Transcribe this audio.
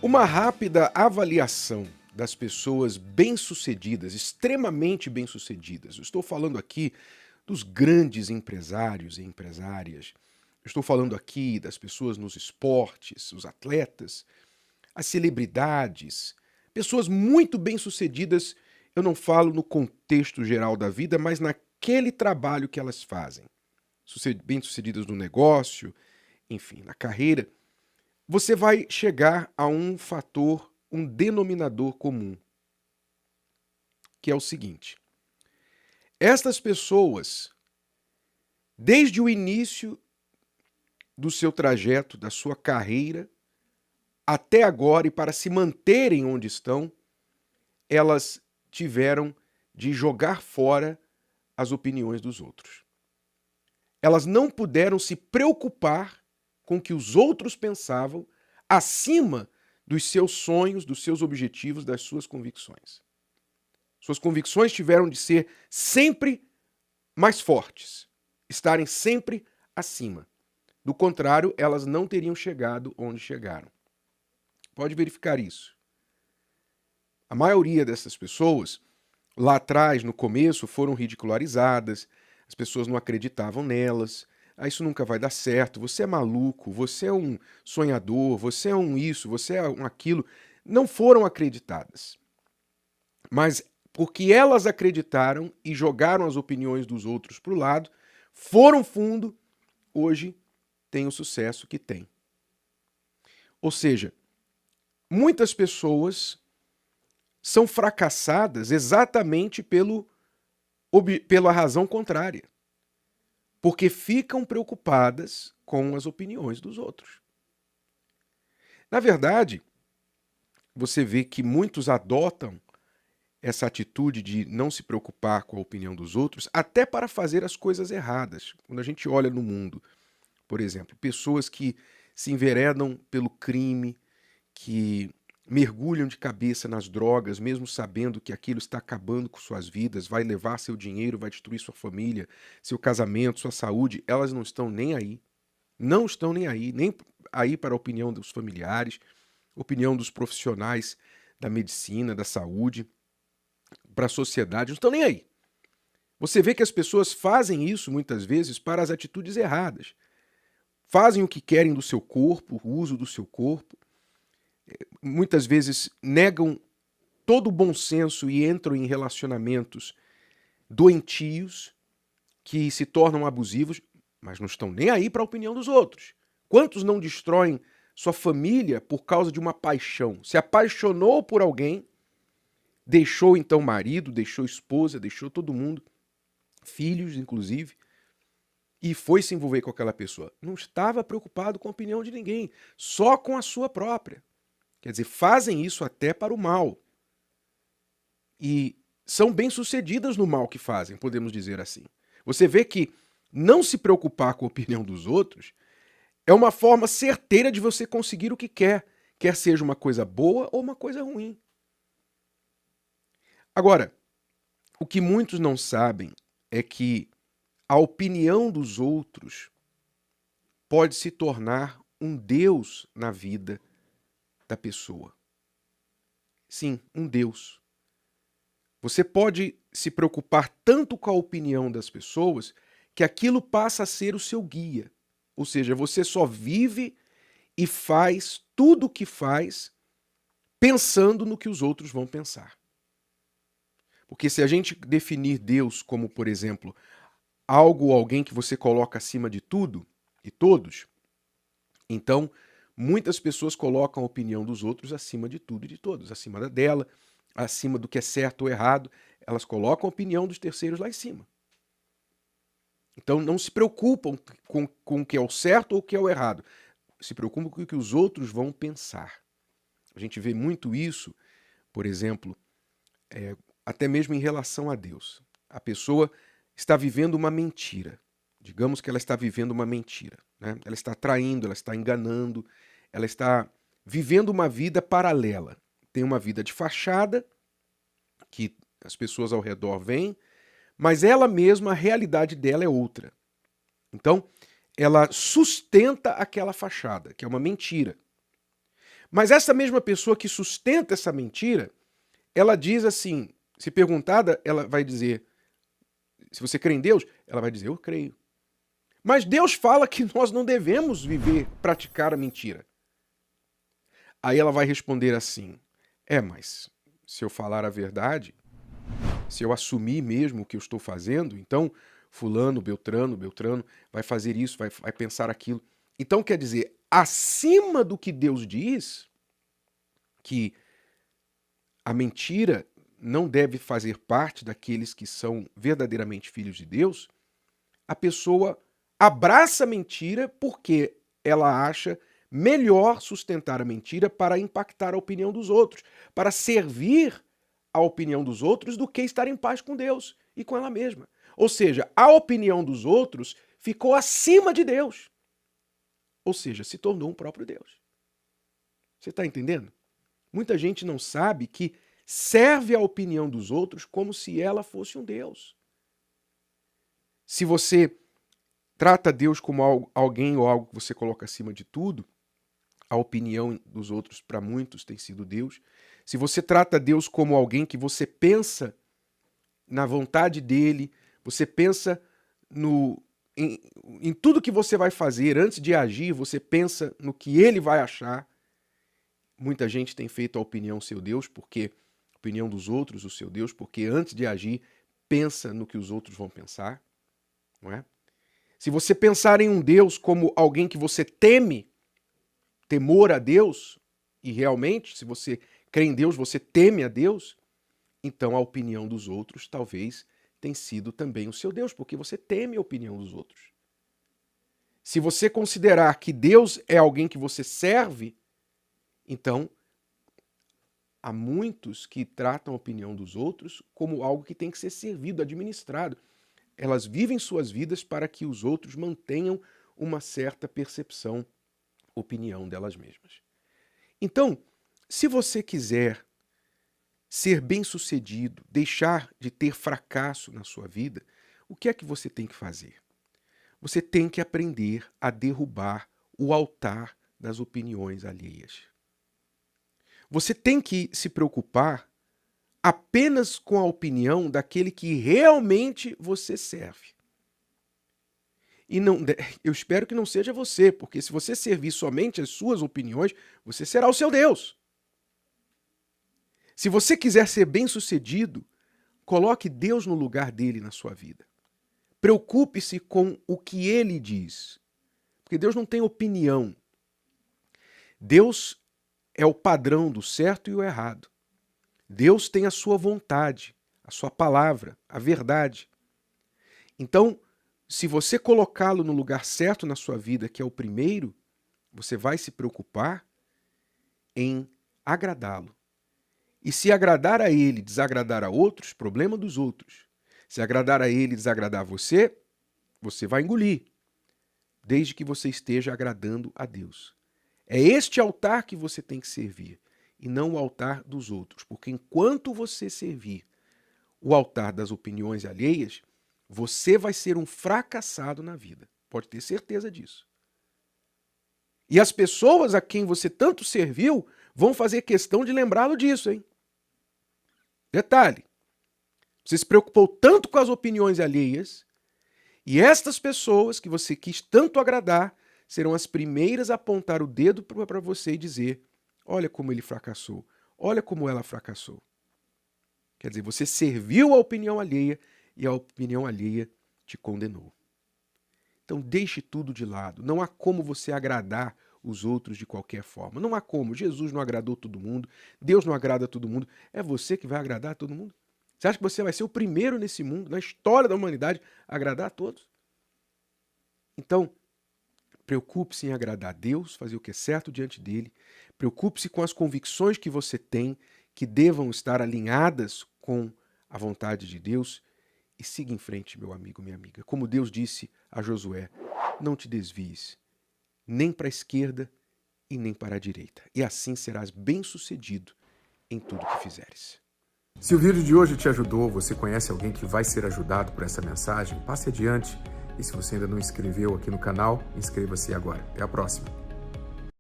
Uma rápida avaliação das pessoas bem-sucedidas, extremamente bem-sucedidas. Eu estou falando aqui dos grandes empresários e empresárias. Eu estou falando aqui das pessoas nos esportes, os atletas, as celebridades, pessoas muito bem-sucedidas. Eu não falo no contexto geral da vida, mas naquele trabalho que elas fazem. Bem-sucedidas no negócio, enfim, na carreira. Você vai chegar a um fator, um denominador comum, que é o seguinte: estas pessoas, desde o início do seu trajeto, da sua carreira, até agora e para se manterem onde estão, elas tiveram de jogar fora as opiniões dos outros. Elas não puderam se preocupar com o que os outros pensavam acima dos seus sonhos, dos seus objetivos, das suas convicções. Suas convicções tiveram de ser sempre mais fortes, estarem sempre acima. Do contrário, elas não teriam chegado onde chegaram. Pode verificar isso. A maioria dessas pessoas, lá atrás, no começo, foram ridicularizadas, as pessoas não acreditavam nelas. Isso nunca vai dar certo, você é maluco, você é um sonhador, você é um isso, você é um aquilo. Não foram acreditadas. Mas porque elas acreditaram e jogaram as opiniões dos outros para o lado, foram fundo, hoje tem o sucesso que tem. Ou seja, muitas pessoas são fracassadas exatamente pela razão contrária. Porque ficam preocupadas com as opiniões dos outros. Na verdade, você vê que muitos adotam essa atitude de não se preocupar com a opinião dos outros, até para fazer as coisas erradas. Quando a gente olha no mundo, por exemplo, pessoas que se enveredam pelo crime, que mergulham de cabeça nas drogas, mesmo sabendo que aquilo está acabando com suas vidas, vai levar seu dinheiro, vai destruir sua família, seu casamento, sua saúde, elas não estão nem aí. Não estão nem aí para a opinião dos familiares, opinião dos profissionais da medicina, da saúde, para a sociedade, não estão nem aí. Você vê que as pessoas fazem isso muitas vezes para as atitudes erradas. Fazem o que querem do seu corpo, o uso do seu corpo. Muitas vezes negam todo o bom senso e entram em relacionamentos doentios que se tornam abusivos, mas não estão nem aí para a opinião dos outros. Quantos não destroem sua família por causa de uma paixão? Se apaixonou por alguém, deixou então marido, deixou esposa, deixou todo mundo, filhos inclusive, e foi se envolver com aquela pessoa. Não estava preocupado com a opinião de ninguém, só com a sua própria. Quer dizer, fazem isso até para o mal. E são bem-sucedidas no mal que fazem, podemos dizer assim. Você vê que não se preocupar com a opinião dos outros é uma forma certeira de você conseguir o que quer seja uma coisa boa ou uma coisa ruim. Agora, o que muitos não sabem é que a opinião dos outros pode se tornar um Deus na vida da pessoa. Sim, um Deus. Você pode se preocupar tanto com a opinião das pessoas que aquilo passa a ser o seu guia. Ou seja, você só vive e faz tudo o que faz pensando no que os outros vão pensar. Porque se a gente definir Deus como, por exemplo, algo ou alguém que você coloca acima de tudo e todos, então muitas pessoas colocam a opinião dos outros acima de tudo e de todos, acima da dela, acima do que é certo ou errado. Elas colocam a opinião dos terceiros lá em cima. Então não se preocupam com o que é o certo ou o que é o errado. Se preocupam com o que os outros vão pensar. A gente vê muito isso, por exemplo, até mesmo em relação a Deus. A pessoa está vivendo uma mentira. Digamos que ela está vivendo uma mentira, né? Ela está traindo, ela está enganando, ela está vivendo uma vida paralela. Tem uma vida de fachada, que as pessoas ao redor veem, mas ela mesma, a realidade dela é outra. Então, ela sustenta aquela fachada, que é uma mentira. Mas essa mesma pessoa que sustenta essa mentira, ela diz assim, se perguntada, ela vai dizer, se você crê em Deus, ela vai dizer, eu creio. Mas Deus fala que nós não devemos praticar a mentira. Aí ela vai responder assim, mas se eu falar a verdade, se eu assumir mesmo o que eu estou fazendo, então fulano, Beltrano vai fazer isso, vai pensar aquilo. Então quer dizer, acima do que Deus diz, que a mentira não deve fazer parte daqueles que são verdadeiramente filhos de Deus, a pessoa abraça a mentira porque ela acha melhor sustentar a mentira para impactar a opinião dos outros, para servir a opinião dos outros do que estar em paz com Deus e com ela mesma. Ou seja, a opinião dos outros ficou acima de Deus. Ou seja, se tornou um próprio Deus. Você está entendendo? Muita gente não sabe que serve a opinião dos outros como se ela fosse um Deus. Se você trata Deus como alguém ou algo que você coloca acima de tudo, a opinião dos outros para muitos tem sido Deus. Se você trata Deus como alguém que você pensa na vontade dele, você pensa em tudo que você vai fazer, antes de agir, você pensa no que ele vai achar. Muita gente tem feito a opinião seu Deus, porque a opinião dos outros o seu Deus, porque antes de agir, pensa no que os outros vão pensar, não é? Se você pensar em um Deus como alguém que você teme, temor a Deus, e realmente, se você crê em Deus, você teme a Deus, então a opinião dos outros talvez tenha sido também o seu Deus, porque você teme a opinião dos outros. Se você considerar que Deus é alguém que você serve, então há muitos que tratam a opinião dos outros como algo que tem que ser servido, administrado. Elas vivem suas vidas para que os outros mantenham uma certa percepção, opinião delas mesmas. Então, se você quiser ser bem-sucedido, deixar de ter fracasso na sua vida, o que é que você tem que fazer? Você tem que aprender a derrubar o altar das opiniões alheias. Você tem que se preocupar apenas com a opinião daquele que realmente você serve. E não, eu espero que não seja você, porque se você servir somente as suas opiniões, você será o seu Deus. Se você quiser ser bem-sucedido, coloque Deus no lugar dele na sua vida. Preocupe-se com o que ele diz. Porque Deus não tem opinião. Deus é o padrão do certo e o errado. Deus tem a sua vontade, a sua palavra, a verdade. Então, se você colocá-lo no lugar certo na sua vida, que é o primeiro, você vai se preocupar em agradá-lo. E se agradar a ele, desagradar a outros, problema dos outros. Se agradar a ele, desagradar a você, você vai engolir, desde que você esteja agradando a Deus. É este altar que você tem que servir, e não o altar dos outros, porque enquanto você servir o altar das opiniões alheias, você vai ser um fracassado na vida. Pode ter certeza disso. E as pessoas a quem você tanto serviu vão fazer questão de lembrá-lo disso, hein? Detalhe, você se preocupou tanto com as opiniões alheias, e estas pessoas que você quis tanto agradar serão as primeiras a apontar o dedo para você e dizer, olha como ele fracassou, olha como ela fracassou. Quer dizer, você serviu a opinião alheia e a opinião alheia te condenou. Então deixe tudo de lado. Não há como você agradar os outros de qualquer forma. Não há como. Jesus não agradou todo mundo. Deus não agrada todo mundo. É você que vai agradar todo mundo? Você acha que você vai ser o primeiro nesse mundo, na história da humanidade, a agradar a todos? Então, preocupe-se em agradar a Deus, fazer o que é certo diante dele. Preocupe-se com as convicções que você tem, que devam estar alinhadas com a vontade de Deus. E siga em frente, meu amigo, minha amiga. Como Deus disse a Josué, não te desvies, nem para a esquerda e nem para a direita. E assim serás bem-sucedido em tudo que fizeres. Se o vídeo de hoje te ajudou, você conhece alguém que vai ser ajudado por essa mensagem, passe adiante. E se você ainda não inscreveu aqui no canal, inscreva-se agora. Até a próxima.